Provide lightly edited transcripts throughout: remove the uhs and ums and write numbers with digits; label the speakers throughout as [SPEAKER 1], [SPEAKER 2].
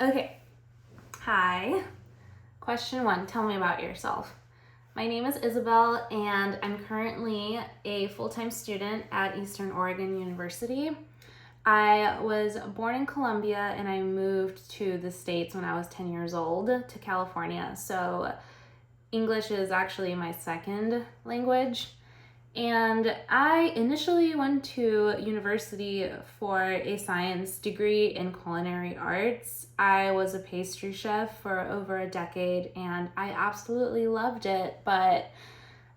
[SPEAKER 1] Okay. Hi. Question 1. Tell me about yourself. My name is Isabel, and I'm currently a full-time student at Eastern Oregon University. I was born in Colombia, and I moved to the States when I was 10 years old to California. So English is actually my second language. And I initially went to university for a science degree in culinary arts. I was a pastry chef for over a decade and I absolutely loved it, but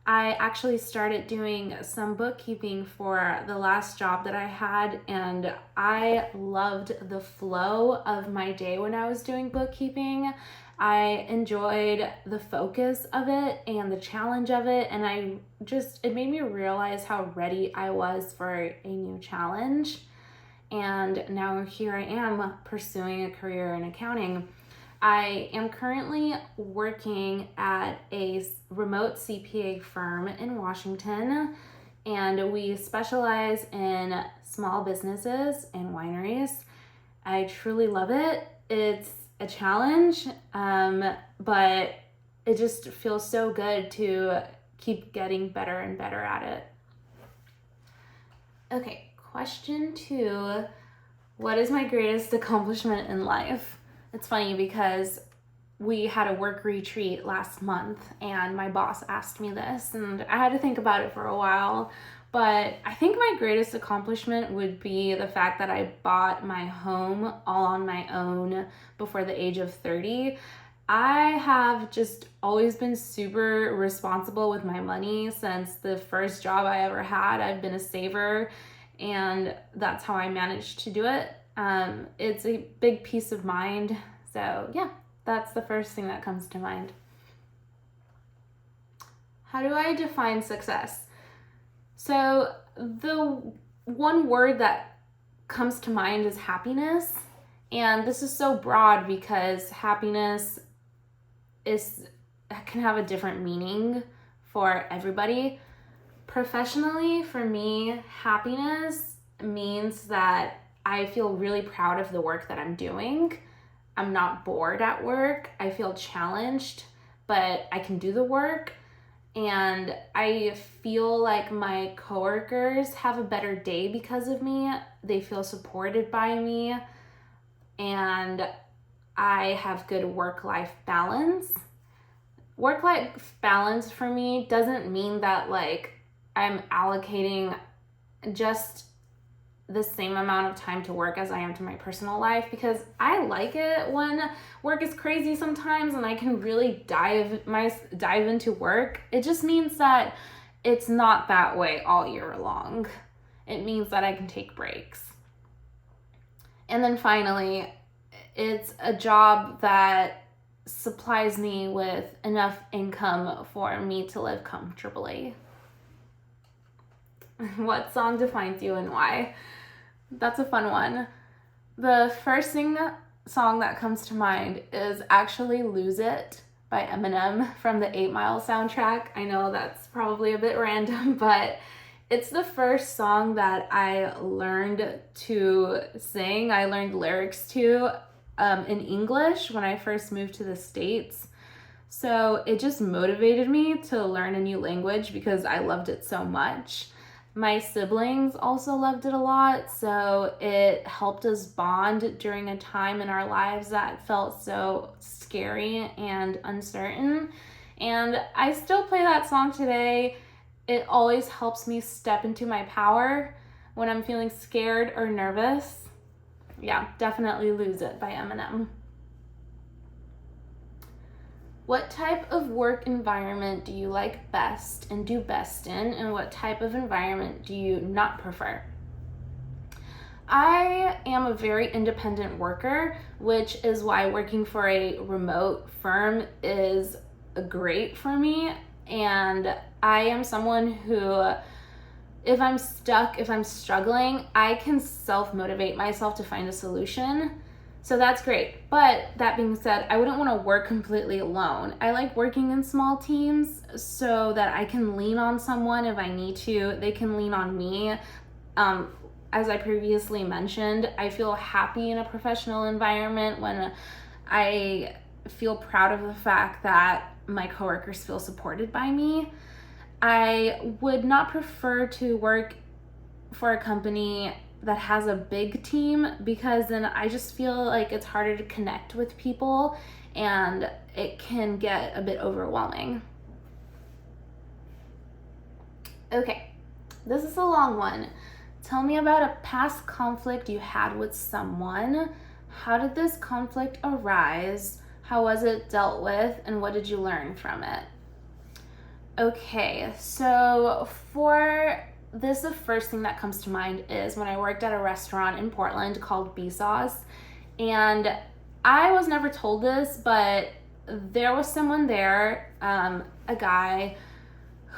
[SPEAKER 1] I actually started doing some bookkeeping for the last job that I had, and I loved the flow of my day when I was doing bookkeeping. I enjoyed the focus of it and the challenge of it, and it made me realize how ready I was for a new challenge. And now here I am pursuing a career in accounting. I am currently working at a remote CPA firm in Washington, and we specialize in small businesses and wineries. I truly love it. It's a challenge, but it just feels so good to keep getting better and better at it. Okay, question 2. What is my greatest accomplishment in life? It's funny because we had a work retreat last month and my boss asked me this and I had to think about it for a while. But I think my greatest accomplishment would be the fact that I bought my home all on my own before the age of 30. I have just always been super responsible with my money since the first job I ever had. I've been a saver, and that's how I managed to do it. It's a big peace of mind. So yeah, that's the first thing that comes to mind. How do I define success? So the one word that comes to mind is happiness. And this is so broad because happiness can have a different meaning for everybody. Professionally, for me, happiness means that I feel really proud of the work that I'm doing. I'm not bored at work. I feel challenged, but I can do the work. And I feel like my coworkers have a better day because of me. They feel supported by me. And I have good work-life balance. Work-life balance for me doesn't mean that I'm allocating just the same amount of time to work as I am to my personal life, because I like it when work is crazy sometimes and I can really dive into work. It just means that it's not that way all year long. It means that I can take breaks. And then finally, it's a job that supplies me with enough income for me to live comfortably. What song defines you and why? That's a fun one. The first song that comes to mind is actually Lose It by Eminem from the 8 Mile soundtrack. I know that's probably a bit random, but it's the first song that I learned to sing. I learned lyrics to in English when I first moved to the States. So it just motivated me to learn a new language because I loved it so much. My siblings also loved it a lot, so it helped us bond during a time in our lives that felt so scary and uncertain. And I still play that song today. It always helps me step into my power when I'm feeling scared or nervous. Yeah, definitely Lose It by Eminem. What type of work environment do you like best and do best in, and what type of environment do you not prefer? I am a very independent worker, which is why working for a remote firm is great for me. And I am someone who, if I'm stuck, if I'm struggling, I can self-motivate myself to find a solution. So that's great. But that being said, I wouldn't want to work completely alone. I like working in small teams so that I can lean on someone if I need to. They can lean on me. as I previously mentioned, I feel happy in a professional environment when I feel proud of the fact that my coworkers feel supported by me. I would not prefer to work for a company that has a big team, because then I just feel like it's harder to connect with people and it can get a bit overwhelming. Okay, this is a long one. Tell me about a past conflict you had with someone. How did this conflict arise? How was it dealt with? And what did you learn from it? Okay, so for this, the first thing that comes to mind is when I worked at a restaurant in Portland called B-Sauce. And I was never told this, but there was someone there, a guy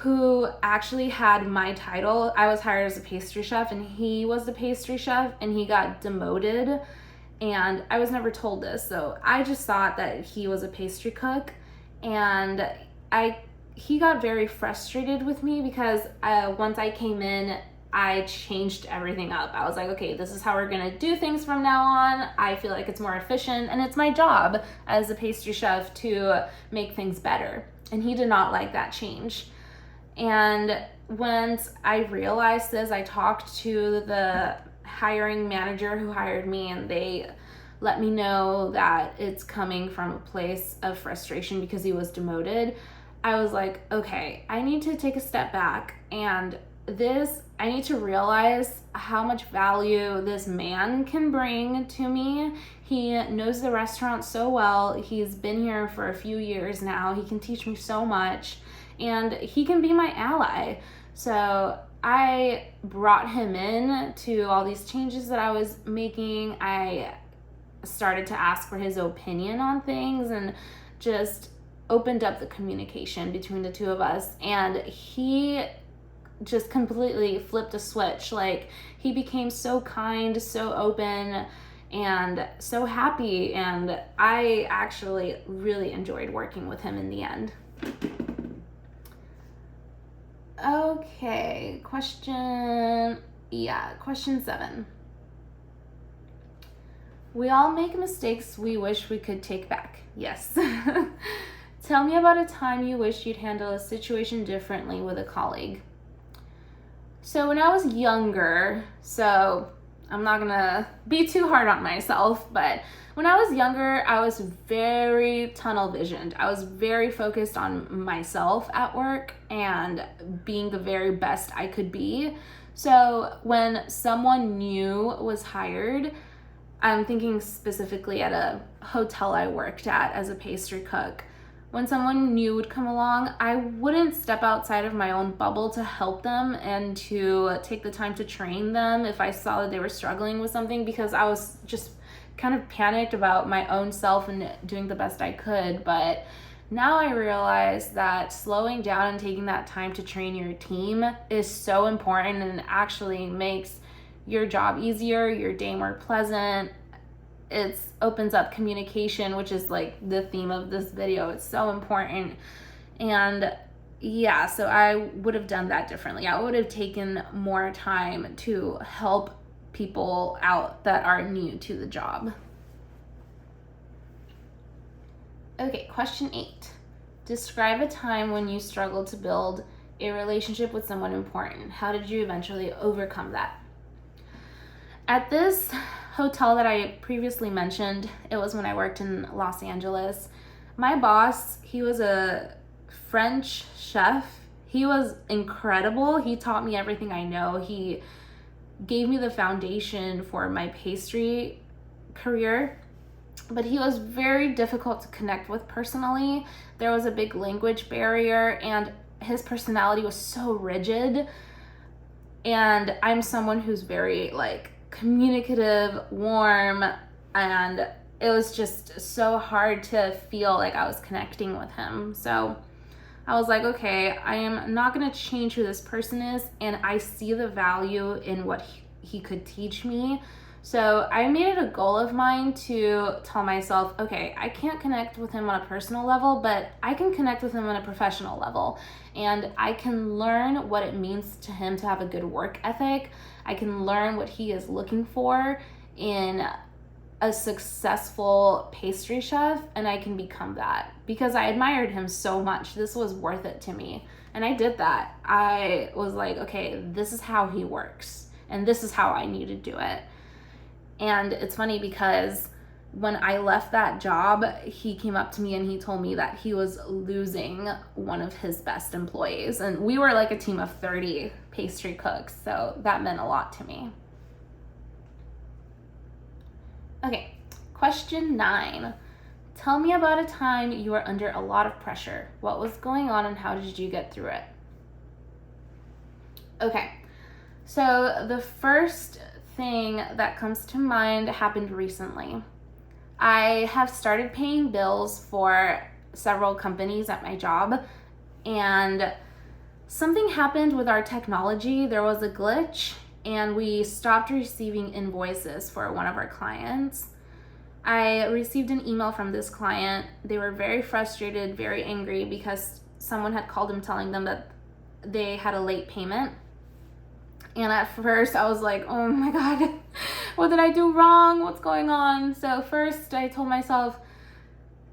[SPEAKER 1] who actually had my title. I was hired as a pastry chef and he was the pastry chef, and he got demoted, and I was never told this. So I just thought that he was a pastry cook, and he got very frustrated with me because once I came in, I changed everything up. I was like, okay, this is how we're gonna do things from now on. I feel like it's more efficient, and it's my job as a pastry chef to make things better. And he did not like that change. And once I realized this, I talked to the hiring manager who hired me, and they let me know that it's coming from a place of frustration because he was demoted. I was like, okay, I need to take a step back, and I need to realize how much value this man can bring to me. He knows the restaurant so well. He's been here for a few years now. He can teach me so much, and he can be my ally. So I brought him in to all these changes that I was making. I started to ask for his opinion on things and just opened up the communication between the two of us, and he just completely flipped a switch. Like, he became so kind, so open, and so happy, and I actually really enjoyed working with him in the end. Okay, question 7. We all make mistakes we wish we could take back. Yes. Tell me about a time you wish you'd handle a situation differently with a colleague. So when I was younger, so I'm not gonna be too hard on myself, but when I was younger, I was very tunnel visioned. I was very focused on myself at work and being the very best I could be. So when someone new was hired, I'm thinking specifically at a hotel I worked at as a pastry cook. When someone new would come along, I wouldn't step outside of my own bubble to help them and to take the time to train them if I saw that they were struggling with something, because I was just kind of panicked about my own self and doing the best I could. But now I realize that slowing down and taking that time to train your team is so important, and actually makes your job easier, your day more pleasant. It opens up communication, which is like the theme of this video. It's so important. And yeah, so I would have done that differently. I would have taken more time to help people out that are new to the job. Okay, question 8. Describe a time when you struggled to build a relationship with someone important. How did you eventually overcome that? At this hotel that I previously mentioned, it was when I worked in Los Angeles. My boss, he was a French chef. He was incredible. He taught me everything I know. He gave me the foundation for my pastry career, but he was very difficult to connect with personally. There was a big language barrier, and his personality was so rigid. And I'm someone who's very communicative, warm, and it was just so hard to feel like I was connecting with him. So I was like, okay, I am not going to change who this person is, and I see the value in what he could teach me. So I made it a goal of mine to tell myself, okay, I can't connect with him on a personal level, but I can connect with him on a professional level, and I can learn what it means to him to have a good work ethic. I can learn what he is looking for in a successful pastry chef, and I can become that because I admired him so much. This was worth it to me. And I did that. I was like, okay, this is how he works, and this is how I need to do it. And it's funny because when I left that job, he came up to me and he told me that he was losing one of his best employees. And we were like a team of 30 pastry cooks, so that meant a lot to me. Okay, question 9. Tell me about a time you were under a lot of pressure. What was going on and how did you get through it? Okay, so the first thing that comes to mind happened recently. I have started paying bills for several companies at my job, and something happened with our technology. There was a glitch, and we stopped receiving invoices for one of our clients. I received an email from this client. They were very frustrated, very angry because someone had called them telling them that they had a late payment. And at first I was like, oh my God, what did I do wrong? What's going on? So first I told myself,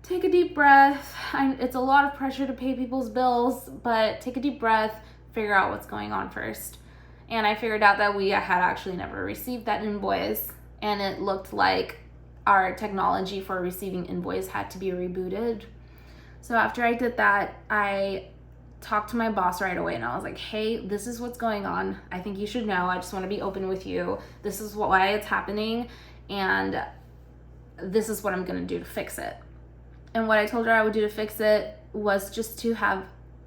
[SPEAKER 1] take a deep breath. It's a lot of pressure to pay people's bills, but take a deep breath, figure out what's going on first. And I figured out that we had actually never received that invoice, and it looked like our technology for receiving invoice had to be rebooted. So after I did that, I talked to my boss right away, and I was like, hey, this is what's going on. I think you should know. I just want to be open with you. This is why it's happening, and this is what I'm going to do to fix it. And what I told her I would do to fix it was just to have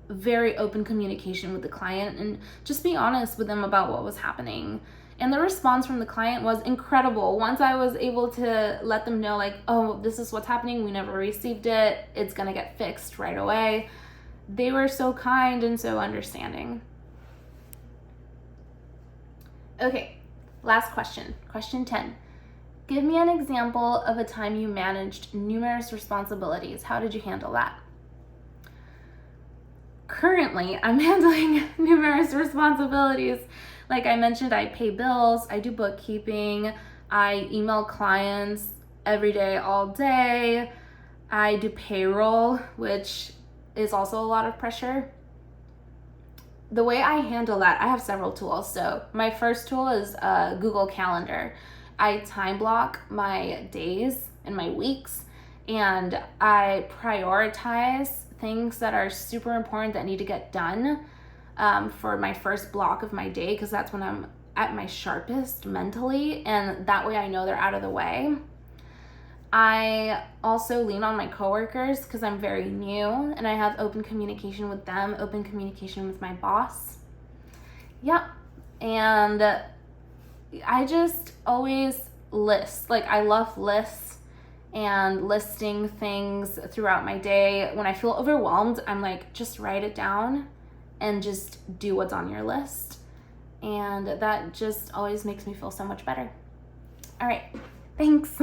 [SPEAKER 1] very open communication with the client and just be honest with them about what was happening. And the response from the client was incredible. Once I was able to let them know, like, oh, this is what's happening, we never received it, it's gonna get fixed right away, they were so kind and so understanding. Okay, last question. Question 10. Give me an example of a time you managed numerous responsibilities. How did you handle that? Currently, I'm handling numerous responsibilities. Like I mentioned, I pay bills, I do bookkeeping, I email clients every day, all day. I do payroll, which is also a lot of pressure. The way I handle that, I have several tools. So my first tool is Google Calendar. I time block my days and my weeks, and I prioritize things that are super important that need to get done for my first block of my day, because that's when I'm at my sharpest mentally, and that way I know they're out of the way. I also lean on my coworkers because I'm very new, and I have open communication with them, open communication with my boss. Yep. And I just always list. Like, I love lists and listing things throughout my day. When I feel overwhelmed, I'm like, just write it down and just do what's on your list. And that just always makes me feel so much better. All right. Thanks.